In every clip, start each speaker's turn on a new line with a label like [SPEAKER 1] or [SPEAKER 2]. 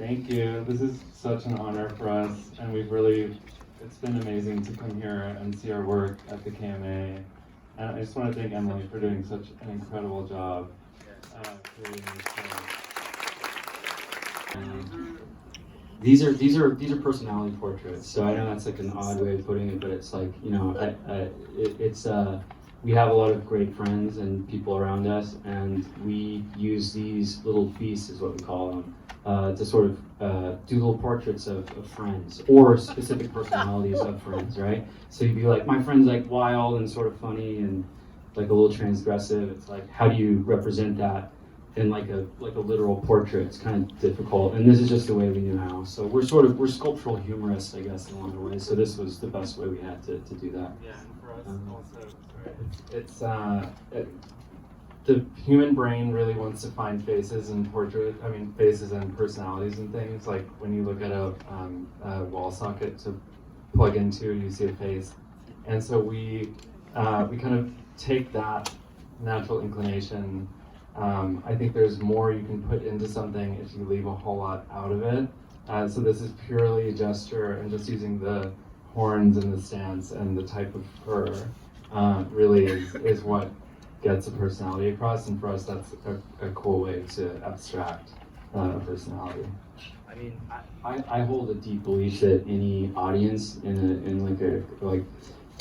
[SPEAKER 1] Thank you. This is such an honor for us, and it's been amazing to come here and see our work at the KMA. And I just want to thank Emily for doing such an incredible job creating this show.
[SPEAKER 2] These are personality portraits. So I know that's like an odd way of putting it, but it's like, you know, we have a lot of great friends and people around us, and we use these little beasts, is what we call them, to sort of do little portraits of friends or specific personalities of friends, right? So you'd be like, my friend's like wild and sort of funny and like a little transgressive. It's like, how do you represent that in like a literal portrait? It's kind of difficult, and this is just the way we knew how. So we're sculptural humorists, I guess, along the way. So this was the best way we had to do that.
[SPEAKER 1] Yeah, and for us also, the human brain really wants to find faces and faces and personalities and things. Like when you look at a wall socket to plug into, you see a face, and so we kind of take that natural inclination. I think there's more you can put into something if you leave a whole lot out of it. So this is purely gesture and just using the horns and the stance and the type of fur really is what gets a personality across. And for us, that's a cool way to abstract a personality.
[SPEAKER 2] I mean, I hold a deep belief that any audience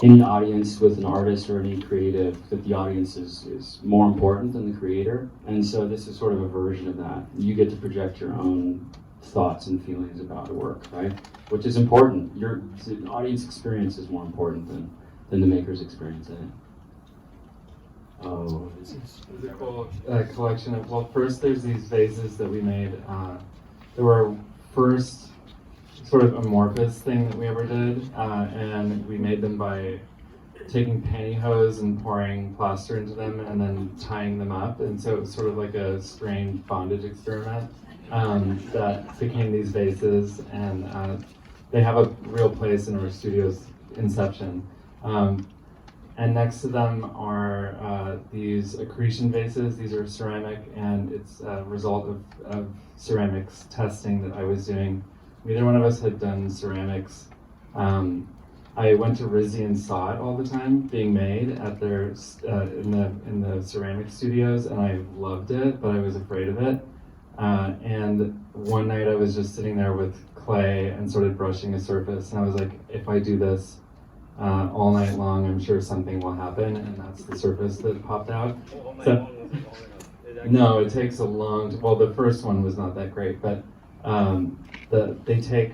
[SPEAKER 2] any audience with an artist or any creative, that the audience is more important than the creator. And so this is sort of a version of that. You get to project your own thoughts and feelings about a work, right? Which is important. The audience experience is more important than the maker's experience in it. Oh, this is
[SPEAKER 1] a cool collection of, well, first there's these vases that we made. They were our first sort of amorphous thing that we ever did, and we made them by taking pantyhose and pouring plaster into them and then tying them up, and so it was sort of like a strange bondage experiment that became these vases, and they have a real place in our studio's inception. And next to them are these accretion vases. These are ceramic, and it's a result of ceramics testing that I was doing. Neither one of us had done ceramics. I went to RISD and saw it all the time being made at their in the ceramic studios, and I loved it, but I was afraid of it. And one night I was just sitting there with clay and started brushing a surface, and I was like, if I do this all night long, I'm sure something will happen, and that's the surface that popped out. So, no, it takes a long. Well, the first one was not that great, but they take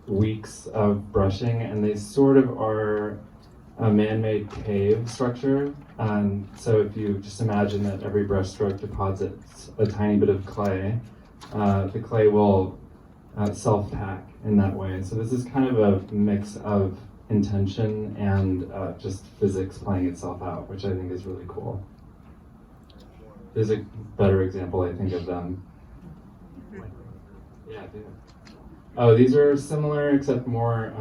[SPEAKER 1] weeks of brushing, and they sort of are a man-made cave structure. So if you just imagine that every brush stroke deposits a tiny bit of clay, the clay will self-pack in that way. So this is kind of a mix of intention and just physics playing itself out, which I think is really cool. There's a better example, I think, of them. Yeah, I do. Oh, these are similar, except more,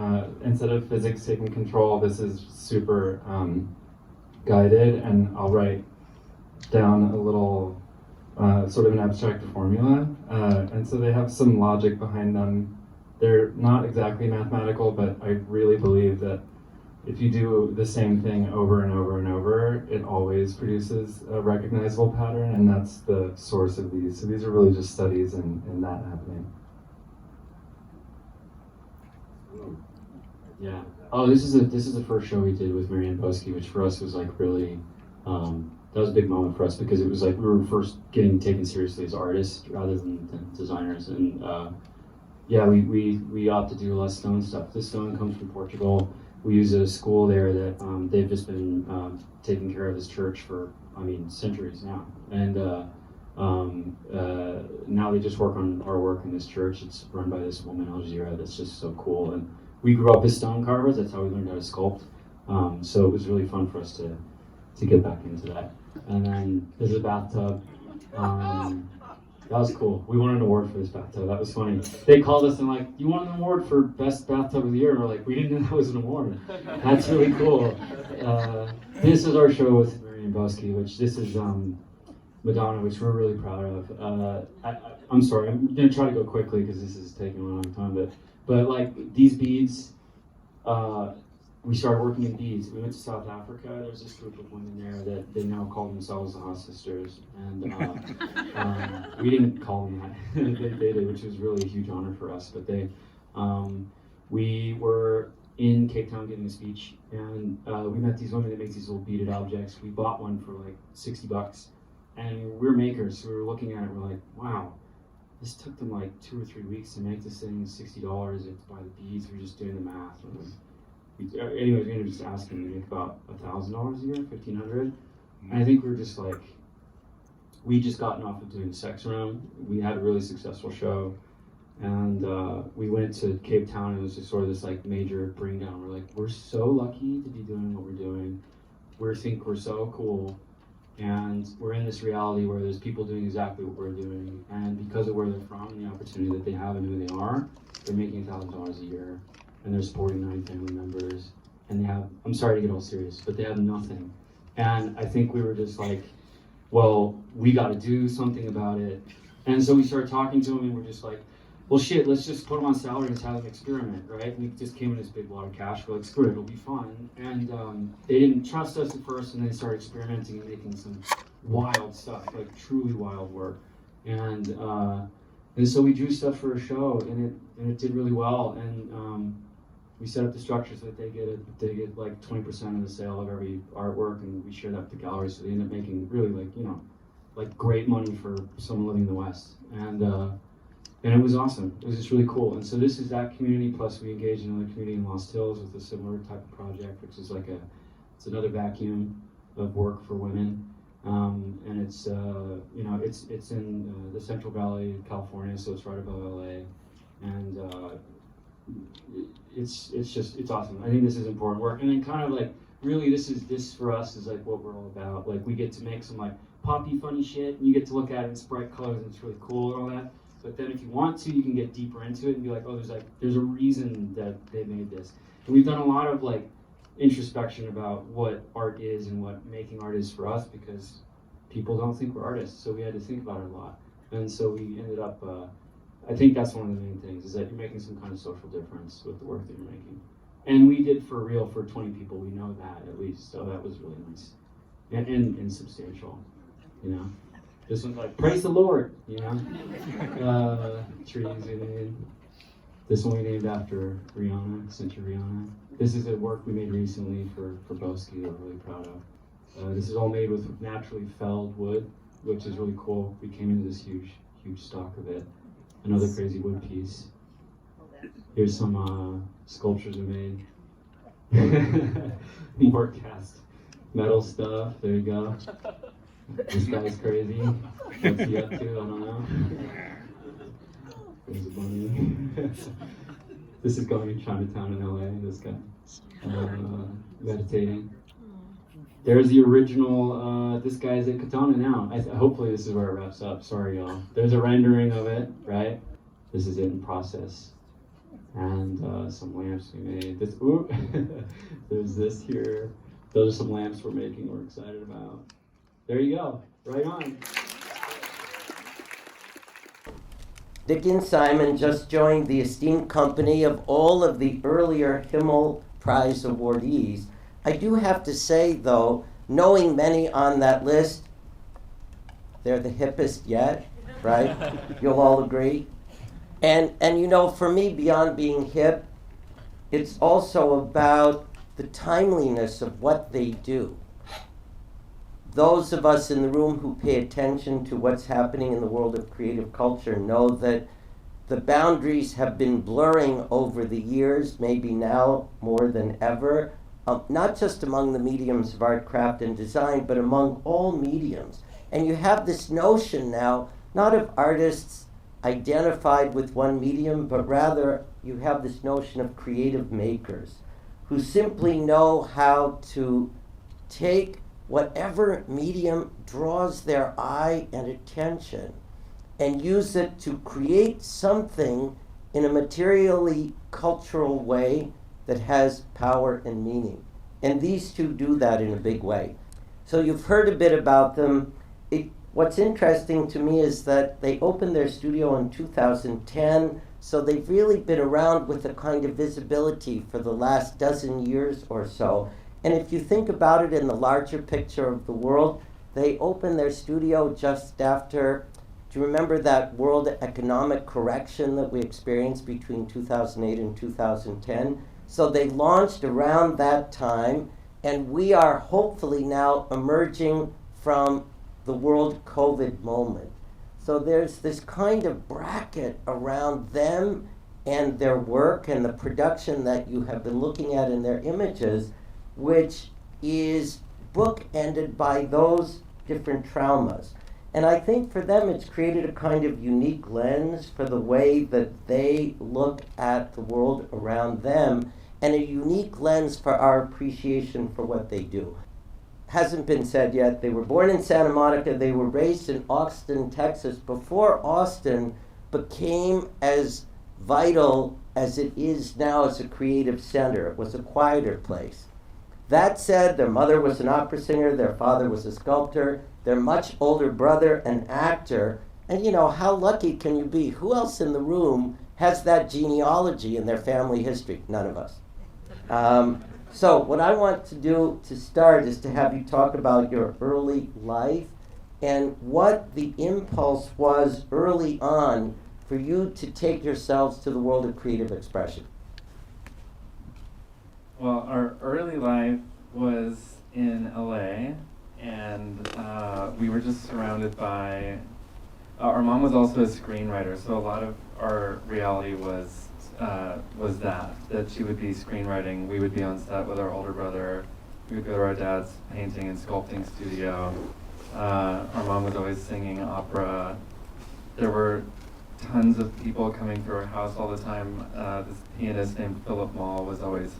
[SPEAKER 1] instead of physics taking control, this is super guided, and I'll write down a little sort of an abstract formula. And so they have some logic behind them. They're not exactly mathematical, but I really believe that if you do the same thing over and over and over, it always produces a recognizable pattern, and that's the source of these. So these are really just studies in that happening.
[SPEAKER 2] Yeah. Oh, this is the first show we did with Marianne Boski, which for us was like really, that was a big moment for us, because it was like we were first getting taken seriously as artists rather than designers, and yeah, we opt to do a lot of stone stuff. This stone comes from Portugal. We use a school there that they've just been taking care of this church for, centuries now. And now they just work on our work in this church. It's run by this woman, Algira, that's just so cool. And we grew up as stone carvers. That's how we learned how to sculpt. So it was really fun for us to get back into that. And then there's a bathtub. That was cool. We won an award for this bathtub. That was funny. They called us and like, you won an award for best bathtub of the year. And we're like, we didn't know that was an award. That's really cool. This is our show with Marianne Boski, which this is Madonna, which we're really proud of. I'm sorry, I'm gonna try to go quickly because this is taking a long time, but like these beads, we started working in beads. We went to South Africa. There was this group of women there that they now call themselves the Haas sisters, and we didn't call them that. They did, which was really a huge honor for us. But we were in Cape Town giving a speech, and we met these women that make these little beaded objects. We bought one for like $60, and we're makers, so we were looking at it. We're like, wow. This took them like 2 or 3 weeks to make this thing. $60 to buy the beads. We were just doing the math. Anyways, we ended up just asking to make about $1,000 a year, $1,500. And I think we were just like, we just gotten off of doing the sex room. We had a really successful show, and we went to Cape Town, and it was just sort of this like major bring down. We're like, we're so lucky to be doing what we're doing. We think we're so cool. And we're in this reality where there's people doing exactly what we're doing, and because of where they're from and the opportunity that they have and who they are, they're making $1,000 a year, and they're supporting 9 family members, and they have, I'm sorry to get all serious, but they have nothing. And I think we were just like, well, we got to do something about it. And so we started talking to them, and we're just like, well, shit, let's just put them on salary and have them experiment, right? We just came in this big wad of cash. We're like, screw it, it'll be fun. And they didn't trust us at first, and they started experimenting and making some wild stuff, like truly wild work. And so we drew stuff for a show, and it did really well. And we set up the structure so that they get like 20% of the sale of every artwork, and we share that with the gallery, so they end up making really like great money for someone living in the West. And it was awesome. It was just really cool. And so this is that community, plus we engaged in another community in Lost Hills with a similar type of project, which is like it's another vacuum of work for women. And it's in the Central Valley, California, so it's right above LA. And it's awesome. I think this is important work. And then kind of like, really this for us is like what we're all about. Like we get to make some like poppy funny shit, and you get to look at it in bright colors, and it's really cool and all that. But then if you want to, you can get deeper into it and be like, oh, there's a reason that they made this. And we've done a lot of like introspection about what art is and what making art is for us, because people don't think we're artists, so we had to think about it a lot. And so we ended up, I think that's one of the main things, is that you're making some kind of social difference with the work that you're making. And we did for real for 20 people, we know that at least, so that was really nice. And substantial, you know? This one's like, praise the Lord, you know? Trees we made. This one we named after Rihanna, Cynthia Rihanna. This is a work we made recently for Boski that we're really proud of. This is all made with naturally felled wood, which is really cool. We came into this huge stock of it. Another crazy wood piece. Here's some sculptures we made. More cast metal stuff, there you go. This guy's crazy. What's he up to? I don't know. There's a bunny. This is going in Chinatown in LA, this guy. Meditating. There's the original, this guy's at Katonah now. Hopefully this is where it wraps up. Sorry, y'all. There's a rendering of it, right? This is it in process. And some lamps we made. There's this here. Those are some lamps we're making, we're excited about. There you go. Right on.
[SPEAKER 3] Dick and Simon just joined the esteemed company of all of the earlier Himmel Prize awardees. I do have to say, though, knowing many on that list, they're the hippest yet, right? You'll all agree. And you know, for me, beyond being hip, it's also about the timeliness of what they do. Those of us in the room who pay attention to what's happening in the world of creative culture know that the boundaries have been blurring over the years, maybe now more than ever, not just among the mediums of art, craft, and design, but among all mediums. And you have this notion now, not of artists identified with one medium, but rather you have this notion of creative makers who simply know how to take whatever medium draws their eye and attention and use it to create something in a materially cultural way that has power and meaning. And these two do that in a big way. So you've heard a bit about them. what's interesting to me is that they opened their studio in 2010, so they've really been around with a kind of visibility for the last dozen years or so. And if you think about it in the larger picture of the world, they opened their studio just after, do you remember that world economic correction that we experienced between 2008 and 2010? So they launched around that time, and we are hopefully now emerging from the world COVID moment. So there's this kind of bracket around them and their work and the production that you have been looking at in their images, which is bookended by those different traumas. And I think for them it's created a kind of unique lens for the way that they look at the world around them, and a unique lens for our appreciation for what they do. Hasn't been said yet, they were born in Santa Monica, they were raised in Austin, Texas, before Austin became as vital as it is now as a creative center. It was a quieter place. That said, their mother was an opera singer, their father was a sculptor, their much older brother an actor, and you know, how lucky can you be? Who else in the room has that genealogy in their family history? None of us. So what I want to do to start is to have you talk about your early life and what the impulse was early on for you to take yourselves to the world of creative expression.
[SPEAKER 1] Well, our early life was in LA, and we were just surrounded by, our mom was also a screenwriter, so a lot of our reality was that she would be screenwriting, we would be on set with our older brother, we would go to our dad's painting and sculpting studio. Our mom was always singing opera. There were tons of people coming through our house all the time. This pianist named Philip Mall was always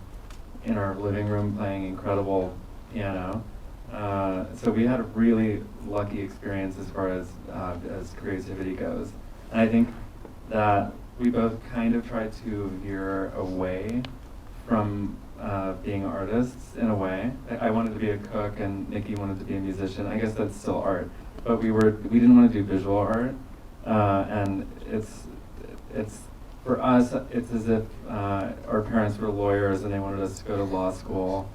[SPEAKER 1] in our living room playing incredible piano. So we had a really lucky experience as far as creativity goes. And I think that we both kind of tried to veer away from being artists in a way. I wanted to be a cook and Nikki wanted to be a musician. I guess that's still art. But we didn't want to do visual art. And it's for us, it's as if our parents were lawyers and they wanted us to go to law school.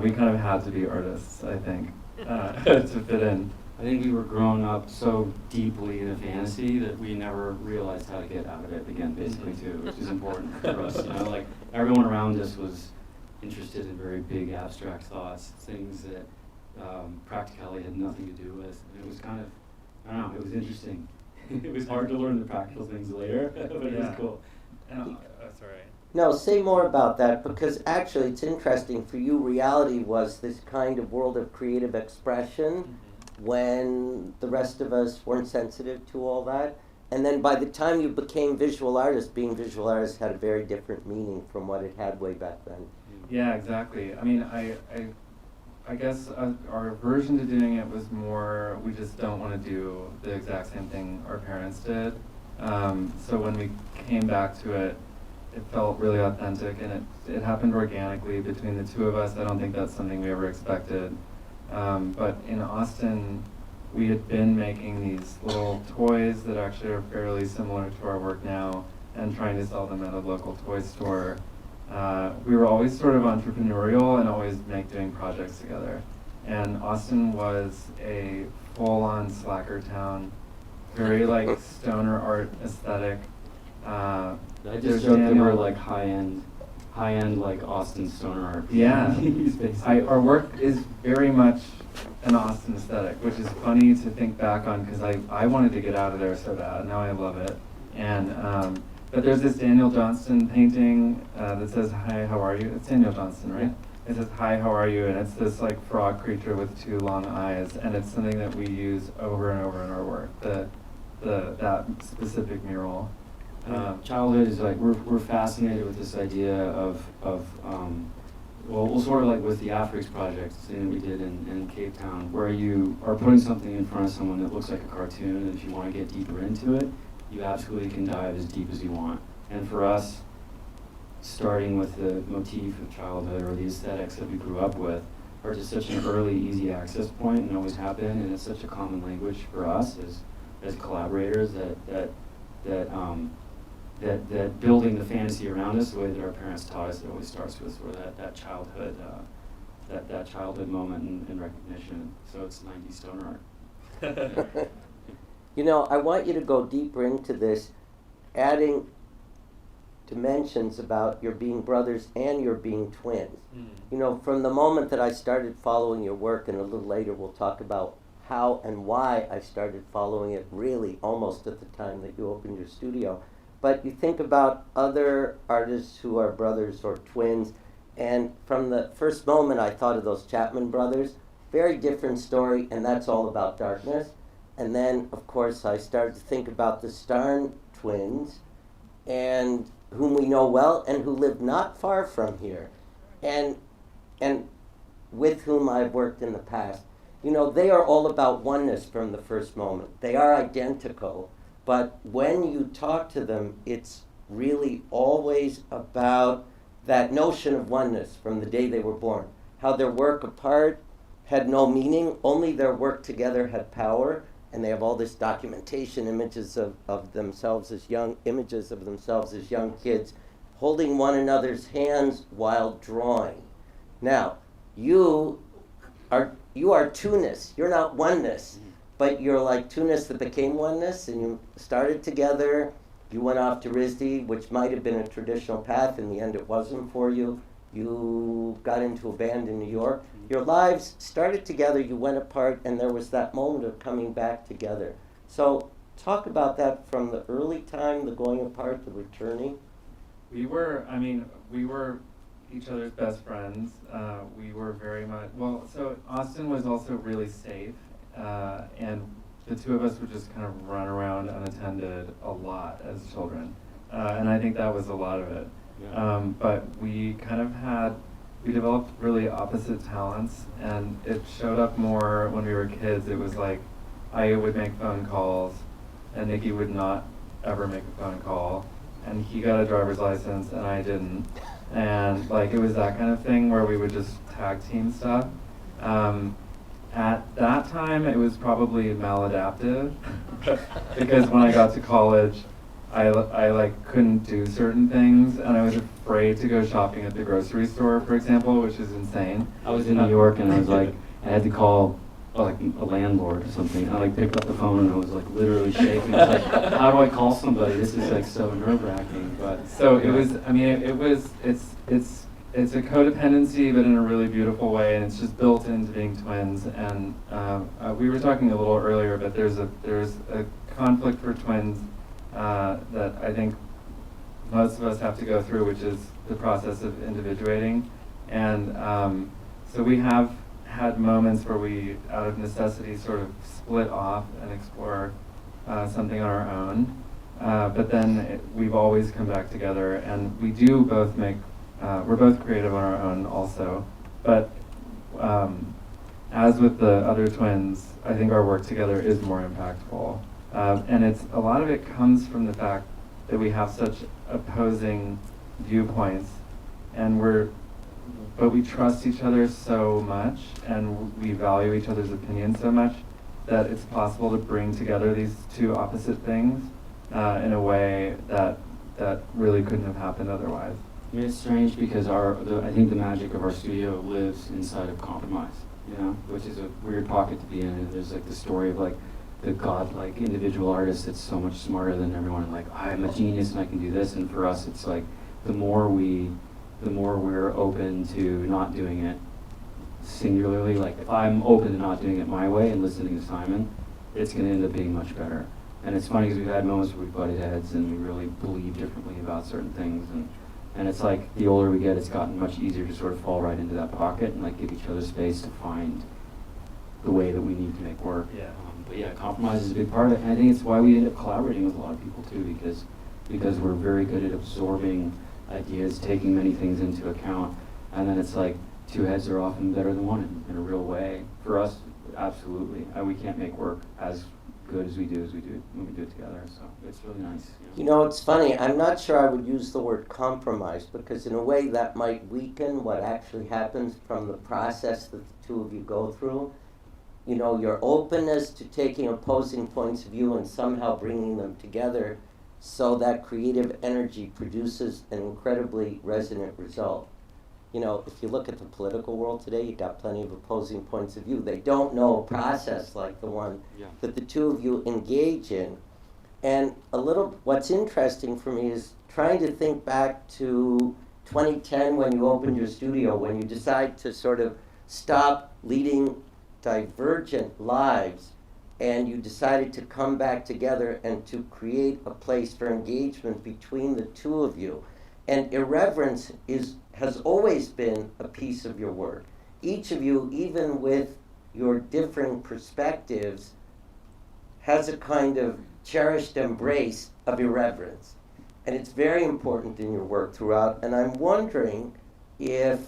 [SPEAKER 1] We kind of had to be artists, I think, to fit in.
[SPEAKER 2] I think we were growing up so deeply in a fantasy that we never realized how to get out of it again, basically, too, which is important for us. You know, like everyone around us was interested in very big abstract thoughts, things that practicality had nothing to do with. And it was kind of, I don't know, it was interesting. It was hard to learn the practical things later, but it was cool.
[SPEAKER 1] Sorry.
[SPEAKER 3] No, say more about that, because actually it's interesting. For you, reality was this kind of world of creative expression when the rest of us weren't sensitive to all that. And then by the time you became visual artists, being visual artists had a very different meaning from what it had way back then.
[SPEAKER 1] Yeah, exactly. I mean, I guess our aversion to doing it was more, we just don't want to do the exact same thing our parents did. So when we came back to it, it felt really authentic, and it happened organically between the two of us. I don't think that's something we ever expected. But in Austin, we had been making these little toys that actually are fairly similar to our work now and trying to sell them at a local toy store. We were always sort of entrepreneurial and always doing projects together. And Austin was a full-on slacker town, very like stoner art aesthetic.
[SPEAKER 2] I just joked that we're like high-end like Austin stoner art.
[SPEAKER 1] Yeah, our work is very much an Austin aesthetic, which is funny to think back on because I wanted to get out of there so bad. Now I love it. And but there's this Daniel Johnston painting that says, "Hi, how are you?" It's Daniel Johnston, right? It says, "Hi, how are you?" And it's this like frog creature with two long eyes, and it's something that we use over and over in our work. That specific mural.
[SPEAKER 2] Childhood is like we're fascinated with this idea of well, sort of like with the Afrix project that we did in Cape Town, where you are putting something in front of someone that looks like a cartoon, and if you want to get deeper into it, you absolutely can dive as deep as you want. And for us, starting with the motif of childhood or the aesthetics that we grew up with, are just such an early, easy access point and always have been, and it's such a common language for us as collaborators that building the fantasy around us the way that our parents taught us, it always starts with sort of that childhood that childhood moment and recognition. So it's 90s stoner art.
[SPEAKER 3] You know, I want you to go deeper into this, adding dimensions about your being brothers and your being twins. You know, from the moment that I started following your work, and a little later we'll talk about how and why I started following it, really almost at the time that you opened your studio. But you think about other artists who are brothers or twins, and from the first moment I thought of those Chapman brothers, very different story, and that's all about darkness. And then, of course, I started to think about the Starn twins, and whom we know well and who live not far from here, and with whom I've worked in the past. You know, they are all about oneness from the first moment. They are identical, but when you talk to them, it's really always about that notion of oneness from the day they were born. How their work apart had no meaning, only their work together had power, and they have all this documentation, images of themselves as young kids, holding one another's hands while drawing. Now, you are two-ness. You're not oneness, but you're like two-ness that became oneness, and you started together. You went off to RISD, which might have been a traditional path. In the end, it wasn't for you. You got into a band in New York. Your lives started together, you went apart, and there was that moment of coming back together. So talk about that from the early time, the going apart, the returning.
[SPEAKER 1] We were each other's best friends. We were very much, so Austin was also really safe, and the two of us would just kind of run around unattended a lot as children. And I think that was a lot of it.
[SPEAKER 2] Yeah.
[SPEAKER 1] But we developed really opposite talents, and it showed up more when we were kids. It was like I would make phone calls, and Niki would not ever make a phone call, and he got a driver's license, and I didn't. And like it was that kind of thing where we would just tag team stuff. At that time, it was probably maladaptive, because when I got to college, I like couldn't do certain things, and I was afraid to go shopping at the grocery store, for example, which is insane.
[SPEAKER 2] I was in New York, and I was like, I had to call like a landlord or something. I like picked up the phone, and I was like literally shaking. I was like, how do I call somebody? This is like so nerve-wracking. But
[SPEAKER 1] so it was. I mean, it's a codependency, but in a really beautiful way, and it's just built into being twins. And we were talking a little earlier, but there's a conflict for twins that I think most of us have to go through, which is the process of individuating. And so we have had moments where we, out of necessity, sort of split off and explore something on our own. But then we've always come back together, and we do both we're both creative on our own also. But as with the other twins, I think our work together is more impactful. And a lot of it comes from the fact that we have such opposing viewpoints, but we trust each other so much, and we value each other's opinions so much, that it's possible to bring together these two opposite things in a way that really couldn't have happened otherwise.
[SPEAKER 2] I mean, it's strange because I think the magic of our studio lives inside of compromise, which is a weird pocket to be in. And there's like the story of like the godlike individual artist that's so much smarter than everyone, and like I'm a genius and I can do this. And for us, it's like the more we're open to not doing it singularly. Like if I'm open to not doing it my way and listening to Simon, it's going to end up being much better. And it's funny because we've had moments where we butted heads and we really believe differently about certain things, and it's like the older we get, it's gotten much easier to sort of fall right into that pocket and like give each other space to find the way that we need to make work.
[SPEAKER 1] Yeah.
[SPEAKER 2] But yeah, compromise is a big part of it, and I think it's why we end up collaborating with a lot of people too, because we're very good at absorbing ideas, taking many things into account, and then it's like two heads are often better than one in a real way. For us, absolutely. We can't make work as good as we do when we do it together, so it's really nice.
[SPEAKER 3] You know, it's funny, I'm not sure I would use the word compromise, because in a way that might weaken what actually happens from the process that the two of you go through. You know, your openness to taking opposing points of view and somehow bringing them together so that creative energy produces an incredibly resonant result. You know, if you look at the political world today, you've got plenty of opposing points of view. They don't know a process like the one that the two of you engage in. And what's interesting for me is trying to think back to 2010 when you opened your studio, when you decide to sort of stop leading divergent lives and you decided to come back together and to create a place for engagement between the two of you. And irreverence has always been a piece of your work. Each of you, even with your differing perspectives, has a kind of cherished embrace of irreverence. And it's very important in your work throughout. And I'm wondering if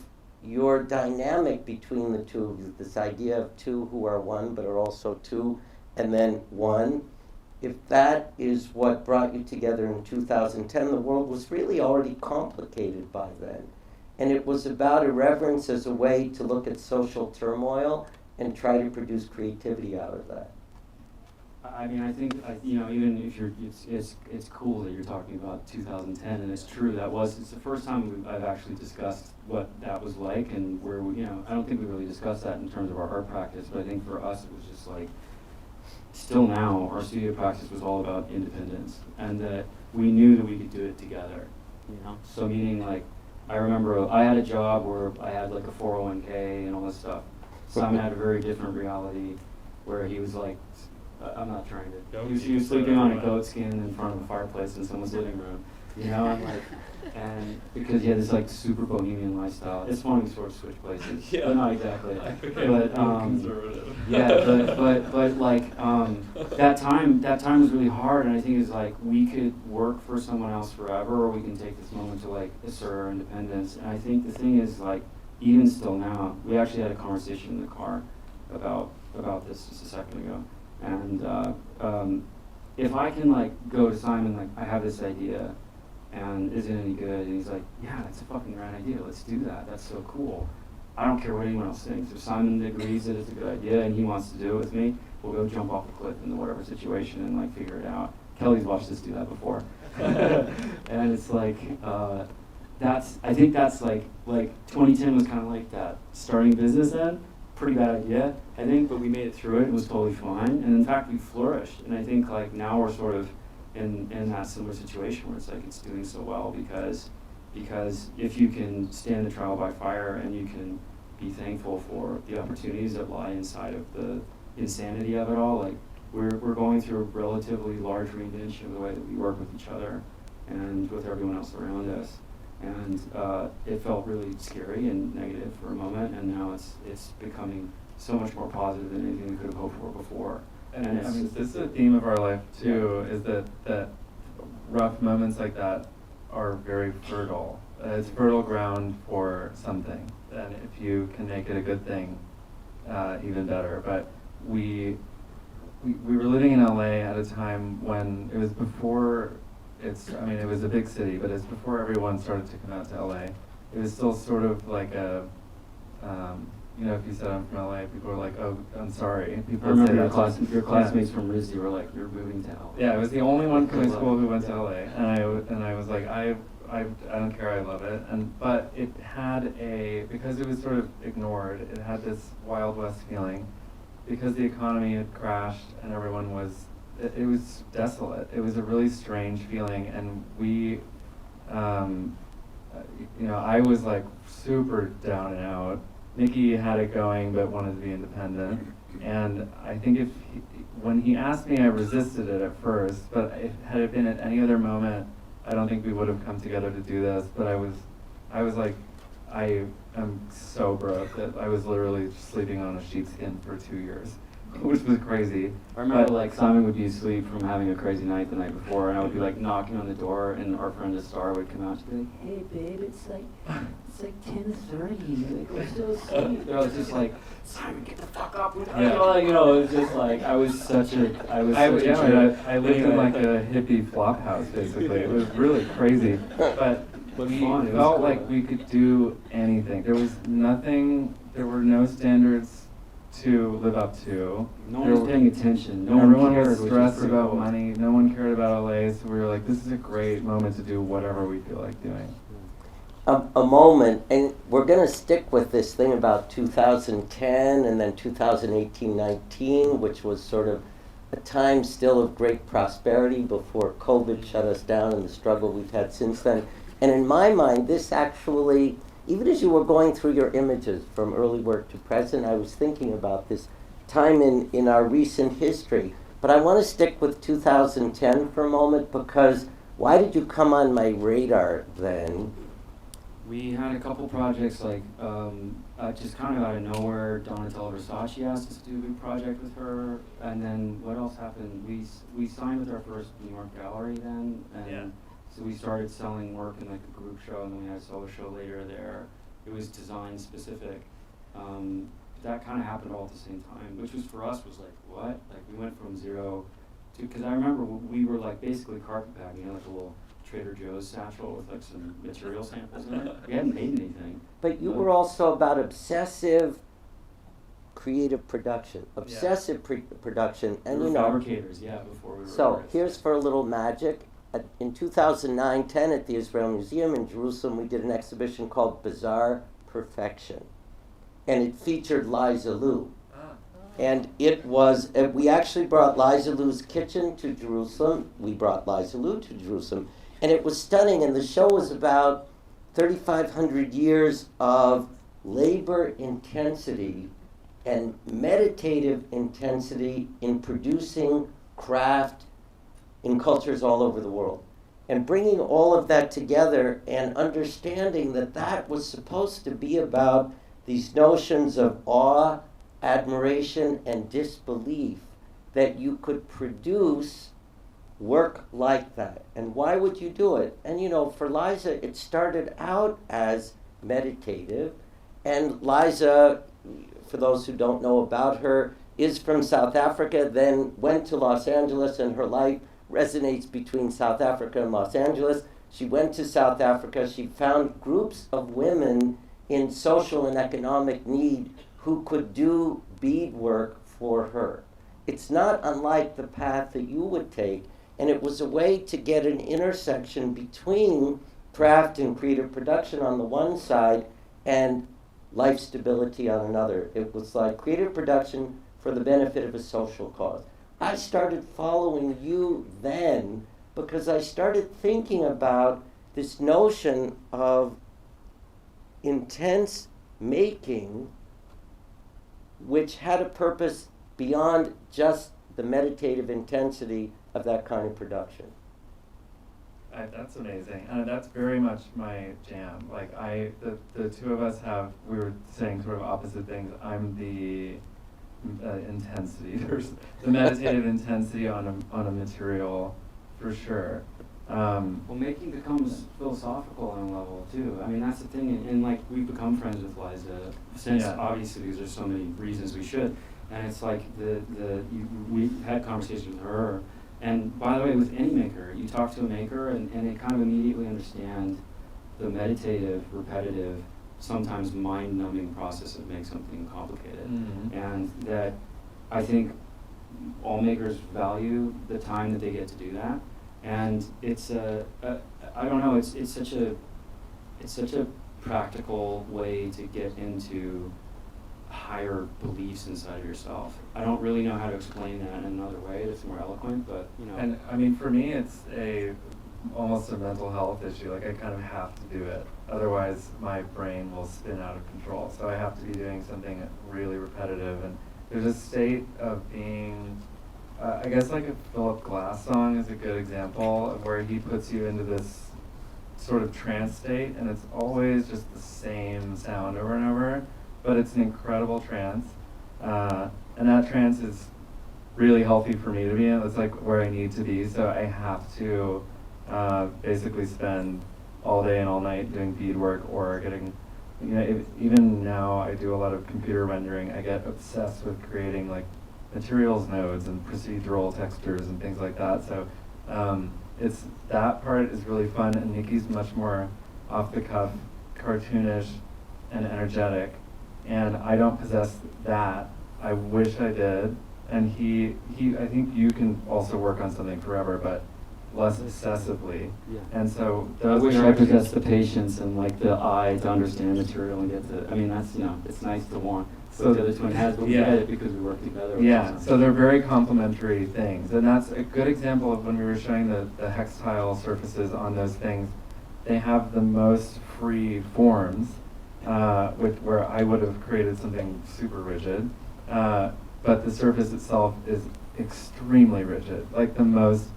[SPEAKER 3] your dynamic between the two of you, this idea of two who are one but are also two and then one, if that is what brought you together in 2010, the world was really already complicated by then. And it was about irreverence as a way to look at social turmoil and try to produce creativity out of that.
[SPEAKER 2] I mean, I think, even if it's cool that you're talking about 2010, and it's true, it's the first time I've actually discussed what that was like, and where I don't think we really discussed that in terms of our art practice, but I think for us it was just like, still now, our studio practice was all about independence, and that we knew that we could do it together, So meaning, like, I remember I had a job where I had like a 401k and all this stuff. Simon had a very different reality where he was like, I'm not trying to. He was sleeping on a goat skin in front of a fireplace in someone's living room, and because he had this like super bohemian lifestyle. It's funny we sort of switch places, but not exactly. But
[SPEAKER 4] conservative.
[SPEAKER 2] but like that time was really hard, and I think it's like we could work for someone else forever, or we can take this moment to like assert our independence. And I think the thing is, like, even still now, we actually had a conversation in the car about this just a second ago. And if I can like go to Simon, like, I have this idea, and is it any good? And he's like, yeah, that's a fucking rad idea. Let's do that. That's so cool. I don't care what anyone else thinks. If Simon agrees that it's a good idea and he wants to do it with me, we'll go jump off a cliff into whatever situation and like figure it out. Kelly's watched us do that before, and it's like I think that's like 2010 was kind of like that starting business then. Pretty bad idea, I think, but we made it through it. It was totally fine, and in fact, we flourished. And I think like now we're sort of in that similar situation where it's like it's doing so well because if you can stand the trial by fire and you can be thankful for the opportunities that lie inside of the insanity of it all, like we're going through a relatively large reinvention of the way that we work with each other and with everyone else around us. And it felt really scary and negative for a moment, and now it's becoming so much more positive than anything we could have hoped for before.
[SPEAKER 1] And I mean, this is a theme of our life too, is that rough moments like that are very fertile. It's fertile ground for something, and if you can make it a good thing, even better. But we were living in LA at a time when it was before. It was a big city, but it's before everyone started to come out to LA. It was still sort of like a, if you said I'm from LA, people were like, oh, I'm sorry. People
[SPEAKER 2] I remember
[SPEAKER 1] say
[SPEAKER 2] your classmates from RISD were like, you're moving to LA.
[SPEAKER 1] Yeah, I was the only one from my school who went to LA, and I was like, I don't care, I love it. But it had because it was sort of ignored, it had this Wild West feeling, because the economy had crashed and everyone was. It was desolate. It was a really strange feeling, and we, I was like super down and out. Niki had it going, but wanted to be independent. And I think when he asked me, I resisted it at first. But had it been at any other moment, I don't think we would have come together to do this. But I was like, I am so broke that I was literally sleeping on a sheepskin for 2 years. Which was crazy.
[SPEAKER 2] I remember like Simon would be asleep from having a crazy night the night before, and I would be like knocking on the door, and our friend Star would come out and be like, "Hey babe, it's like 10:30. Like we're so asleep." I was just like, "Simon, get the fuck up!" It was just like I
[SPEAKER 1] lived in like a hippie flop house basically. It was really crazy, but we felt like we could do anything. There was nothing there were no standards to live up to.
[SPEAKER 2] No one was paying attention. No one
[SPEAKER 1] Everyone
[SPEAKER 2] cared,
[SPEAKER 1] was
[SPEAKER 2] which is
[SPEAKER 1] stressed
[SPEAKER 2] pretty
[SPEAKER 1] about
[SPEAKER 2] cool.
[SPEAKER 1] money. No one cared about LA, so we were like, this is a great moment to do whatever we feel like doing.
[SPEAKER 3] A moment, and we're going to stick with this thing about 2010 and then 2018-19, which was sort of a time still of great prosperity before COVID shut us down and the struggle we've had since then. And in my mind, this actually, even as you were going through your images from early work to present, I was thinking about this time in our recent history. But I want to stick with 2010 for a moment, because why did you come on my radar then?
[SPEAKER 2] We had a couple projects, like just kind of out of nowhere. Donatella Versace asked us to do a big project with her, and then what else happened? We signed with our first New York gallery then, and so we started selling work in like a group show, and then we had a solo show later there. It was design specific. That kind of happened all at the same time, which was for us was like, what? Like we went from zero to, because I remember we were like basically carpetbagging, like a little Trader Joe's satchel with like some material samples in it. We hadn't made anything.
[SPEAKER 3] But you were also about obsessive creative production, production, and
[SPEAKER 2] We were
[SPEAKER 3] you know.
[SPEAKER 2] fabricators, yeah, before we were
[SPEAKER 3] So
[SPEAKER 2] artists.
[SPEAKER 3] here's for a little magic. In 2009-10 at the Israel Museum in Jerusalem, we did an exhibition called Bizarre Perfection, and it featured Liza Lou. And it was, we actually brought Liza Lou's kitchen to Jerusalem. We brought Liza Lou to Jerusalem. And it was stunning, and the show was about 3,500 years of labor intensity and meditative intensity in producing craft in cultures all over the world. And bringing all of that together and understanding that that was supposed to be about these notions of awe, admiration, and disbelief, that you could produce work like that. And why would you do it? And you know, for Liza, it started out as meditative. And Liza, for those who don't know about her, is from South Africa, then went to Los Angeles, and her life resonates between South Africa and Los Angeles. She went to South Africa. She found groups of women in social and economic need who could do beadwork for her. It's not unlike the path that you would take, and it was a way to get an intersection between craft and creative production on the one side and life stability on another. It was like creative production for the benefit of a social cause. I started following you then because I started thinking about this notion of intense making, which had a purpose beyond just the meditative intensity of that kind of production.
[SPEAKER 1] That's amazing. That's very much my jam. Like the two of us we were saying sort of opposite things. I'm the intensity. There's the meditative intensity on a material, for sure.
[SPEAKER 2] Well, making becomes philosophical on a level too. I mean, that's the thing, and like we've become friends with Liza since obviously because there's so many reasons we should, and it's like we've had conversations with her, and by the way, with any maker, you talk to a maker and they kind of immediately understand the meditative, repetitive, sometimes mind-numbing process that makes something complicated, and that I think all makers value the time that they get to do that. And it's I don't know, it's such a practical way to get into higher beliefs inside of yourself. I don't really know how to explain that in another way that's more eloquent, but you know.
[SPEAKER 1] And I mean, for me, it's almost a mental health issue. Like I kind of have to do it, otherwise my brain will spin out of control. So I have to be doing something really repetitive, and there's a state of being. I guess like a Philip Glass song is a good example of where he puts you into this sort of trance state, and it's always just the same sound over and over, but it's an incredible trance. And that trance is really healthy for me to be in. It's like where I need to be, so I have to basically spend all day and all night doing beadwork or getting, you know, even now I do a lot of computer rendering. I get obsessed with creating like materials nodes and procedural textures and things like that. So it's that part is really fun, and Niki's much more off the cuff, cartoonish, and energetic. and I don't possess that. I wish I did. And I think you can also work on something forever, but less excessively.
[SPEAKER 2] Yeah.
[SPEAKER 1] And so
[SPEAKER 2] I
[SPEAKER 1] those
[SPEAKER 2] wish I
[SPEAKER 1] directions-
[SPEAKER 2] possessed the patience and like the eye to understand material and get to. I mean, that's it's nice to want. So the other twin has, but we
[SPEAKER 1] Yeah.
[SPEAKER 2] get it because we work together. which
[SPEAKER 1] Yeah,
[SPEAKER 2] is
[SPEAKER 1] so they're very complementary things, and that's a good example of when we were showing the hextile surfaces on those things. They have the most free forms, where I would have created something super rigid, but the surface itself is extremely rigid, like the most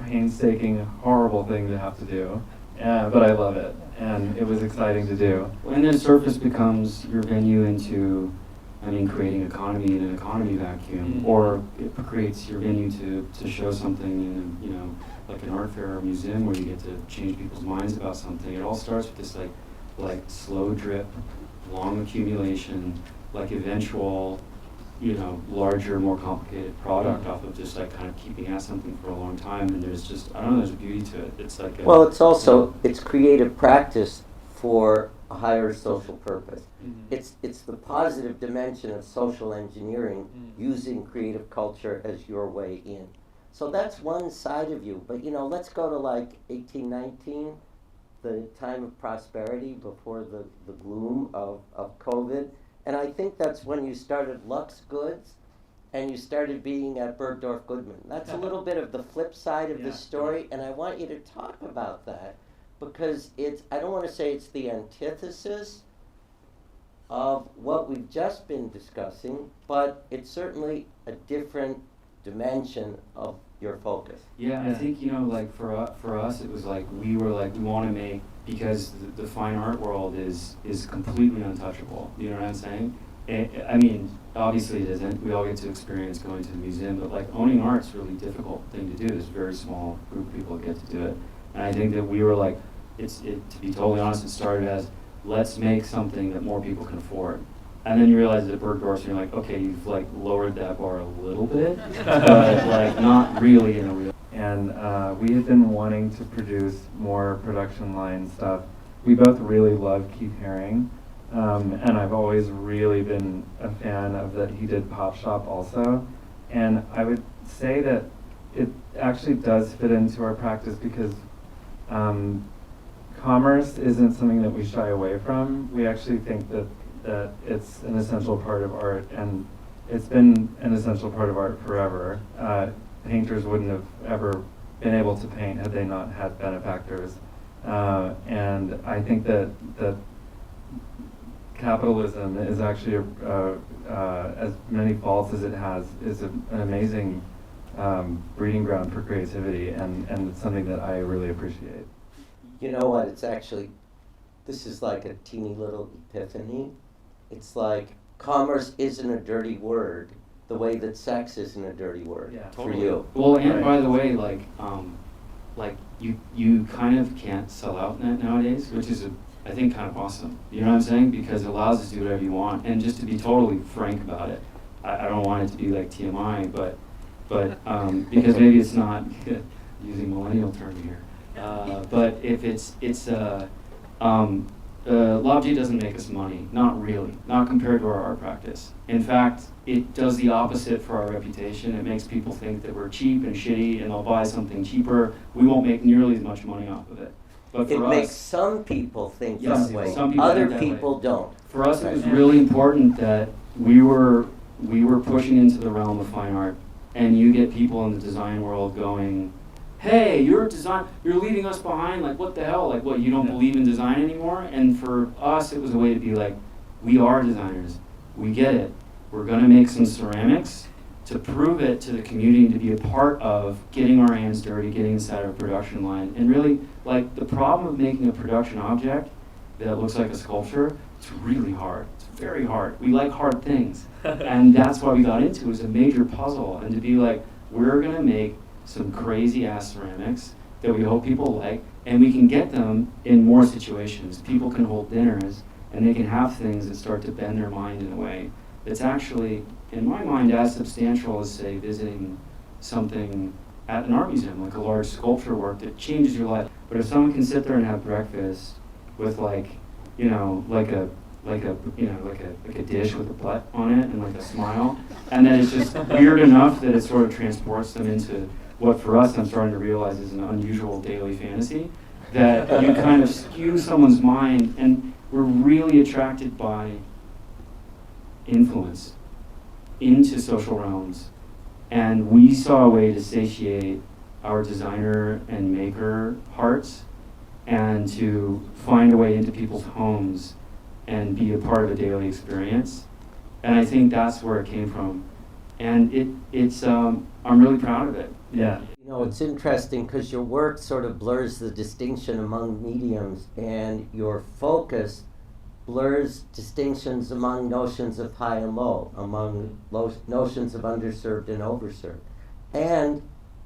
[SPEAKER 1] painstaking, horrible thing to have to do. But I love it, and it was exciting to do.
[SPEAKER 2] And then surface becomes your venue into, creating economy in an economy vacuum, or it creates your venue to show something in, like an art fair or museum where you get to change people's minds about something. It all starts with this like slow drip, long accumulation, like eventual, larger, more complicated product off of just like kind of keeping at something for a long time. And there's just, I don't know, there's a beauty to it. It's like
[SPEAKER 3] Well, it's also, it's creative practice for a higher social purpose. It's the positive dimension of social engineering, using creative culture as your way in. So that's one side of you. But let's go to like 1819, the time of prosperity before the gloom of COVID. And I think that's when you started Lux Goods and you started being at Bergdorf Goodman. That's a little bit of the flip side of the story, and I want you to talk about that, because I don't want to say it's the antithesis of what we've just been discussing, but it's certainly a different dimension of your focus.
[SPEAKER 2] Yeah, I think, like for us, it was like, we want to make, because the fine art world is completely untouchable. You know what I'm saying? Obviously it isn't. We all get to experience going to the museum, but like owning art's a really difficult thing to do. There's a very small group of people that get to do it. And I think that we were like, to be totally honest, it started as, let's make something that more people can afford. And then you realize at Bergdorf's, and you're like, okay, you've like lowered that bar a little bit, but like not really in a real.
[SPEAKER 1] And we had been wanting to produce more production line stuff. We both really love Keith Haring, and I've always really been a fan of that he did Pop Shop also. And I would say that it actually does fit into our practice, because commerce isn't something that we shy away from. We actually think that it's an essential part of art, and it's been an essential part of art forever. Painters wouldn't have ever been able to paint had they not had benefactors. And I think that capitalism is actually, as many faults as it has, is an amazing breeding ground for creativity, and it's something that I really appreciate.
[SPEAKER 3] You know what, this is like a teeny little epiphany. It's like commerce isn't a dirty word, the way that sex isn't a dirty word for you.
[SPEAKER 2] Well, and
[SPEAKER 1] Right.
[SPEAKER 2] by the way, like you kind of can't sell out nowadays, which is I think kind of awesome. You know what I'm saying? Because it allows us to do whatever you want. And just to be totally frank about it, I don't want it to be like TMI, but because maybe it's not using millennial term here. But if L'Objet doesn't make us money, not really, not compared to our art practice. In fact, it does the opposite for our reputation. It makes people think that we're cheap and shitty and they'll buy something cheaper. We won't make nearly as much money off of it. But for
[SPEAKER 3] It
[SPEAKER 2] us,
[SPEAKER 3] makes some people think
[SPEAKER 2] Yes,
[SPEAKER 3] that way,
[SPEAKER 2] some people
[SPEAKER 3] other
[SPEAKER 2] think that
[SPEAKER 3] people don't.
[SPEAKER 2] for us, it was really important that we were pushing into the realm of fine art, and you get people in the design world going, hey, you're leaving us behind, like what the hell, like what, you don't believe in design anymore? And for us, it was a way to be like, we are designers, we get it, we're gonna make some ceramics to prove it to the community, to be a part of getting our hands dirty, getting inside our production line. And really, like, the problem of making a production object that looks like a sculpture, it's really hard, it's very hard. We like hard things, and that's why we got into it. It was a major puzzle, and to be like, we're gonna make some crazy ass ceramics that we hope people like, and we can get them in more situations. People can hold dinners, and they can have things that start to bend their mind in a way that's actually, in my mind, as substantial as, say, visiting something at an art museum, like a large sculpture work that changes your life. But if someone can sit there and have breakfast with like, like a like a dish with a butt on it and like a smile, and then it's just weird enough that it sort of transports them into what for us I'm starting to realize is an unusual daily fantasy, that you kind of skew someone's mind, and we're really attracted by influence into social realms, and we saw a way to satiate our designer and maker hearts and to find a way into people's homes and be a part of a daily experience. And I think that's where it came from. And it's I'm really proud of it.
[SPEAKER 1] Yeah.
[SPEAKER 3] You know, it's interesting because your work sort of blurs the distinction among mediums, and your focus blurs distinctions among notions of high and low, among notions of underserved and overserved. And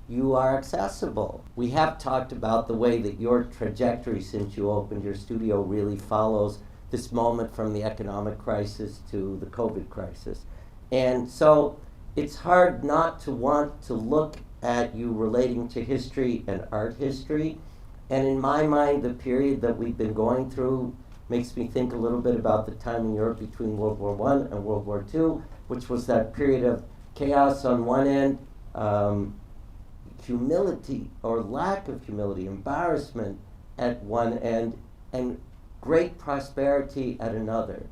[SPEAKER 3] you are accessible. We have talked about the way that your trajectory since you opened your studio really follows this moment from the economic crisis to the COVID crisis. And so it's hard not to want to look at you relating to history and art history. And in my mind, the period that we've been going through makes me think a little bit about the time in Europe between World War I and World War II, which was that period of chaos on one end, humility or lack of humility, embarrassment at one end, and great prosperity at another.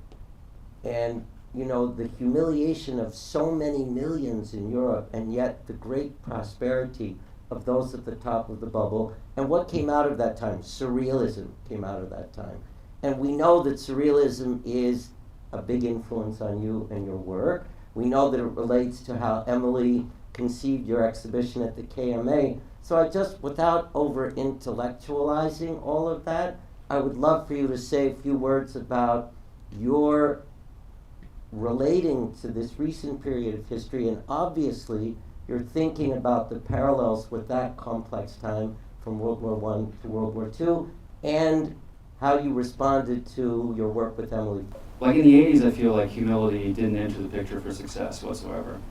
[SPEAKER 3] And you know, the humiliation of so many millions in Europe, and yet the great prosperity of those at the top of the bubble. And what came out of that time? Surrealism came out of that time. And we know that surrealism is a big influence on you and your work. We know that it relates to how Emily conceived your exhibition at the KMA. So I just, without over-intellectualizing all of that, I would love for you to say a few words about your relating to this recent period of history, and obviously you're thinking about the parallels with that complex time from World War I to World War II, and how you responded to your work with Emily.
[SPEAKER 2] Like in the 80s, I feel like humility didn't enter the picture for success whatsoever.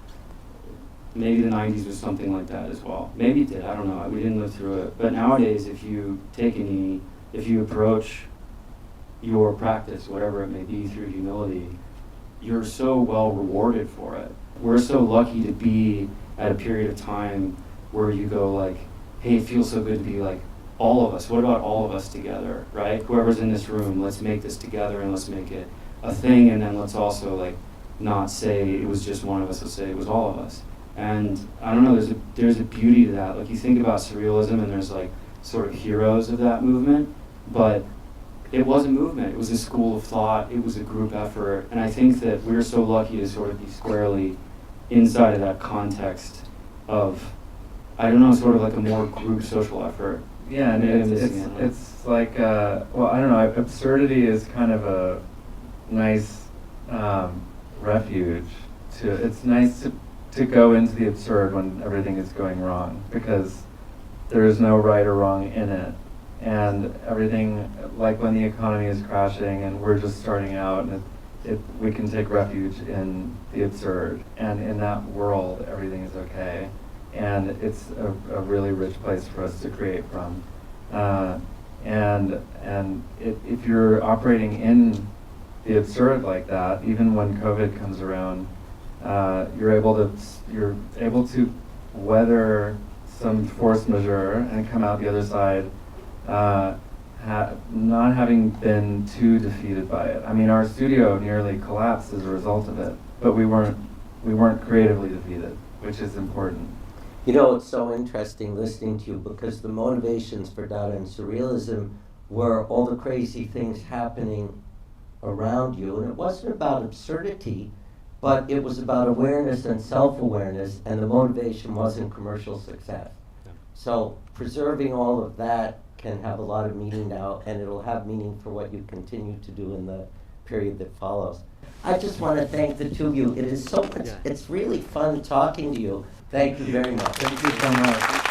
[SPEAKER 2] Maybe the 90s was something like that as well. Maybe it did, I don't know, we didn't live through it. But nowadays, if you take a knee, if you approach your practice, whatever it may be, through humility, you're so well rewarded for it. We're so lucky to be at a period of time where you go like, hey, it feels so good to be like all of us. What about all of us together, right? Whoever's in this room, let's make this together and let's make it a thing, and then let's also like not say it was just one of us, let's say it was all of us. And I don't know, there's a beauty to that. Like you think about surrealism and there's like sort of heroes of that movement, but it was a movement, it was a school of thought, it was a group effort, and I think that we're so lucky to sort of be squarely inside of that context of, I don't know, sort of like a more group social effort.
[SPEAKER 1] Yeah, and it's like, well, I don't know, absurdity is kind of a nice refuge. It's nice to go into the absurd when everything is going wrong, because there is no right or wrong in it. And everything, like when the economy is crashing and we're just starting out, and we can take refuge in the absurd. And in that world, everything is okay. And it's a really rich place for us to create from. If you're operating in the absurd like that, even when COVID comes around, you're able to weather some force majeure and come out the other side not having been too defeated by it. I mean, our studio nearly collapsed as a result of it, but we weren't creatively defeated, which is important.
[SPEAKER 3] You know, it's so interesting listening to you, because the motivations for Dada and Surrealism were all the crazy things happening around you, and it wasn't about absurdity, but it was about awareness and self-awareness, and the motivation wasn't commercial success. Yeah. So preserving all of that can have a lot of meaning now, and it'll have meaning for what you continue to do in the period that follows. I just want to thank the two of you. It is so much, it's really fun talking to you. Thank you very much.
[SPEAKER 1] Thank you so much.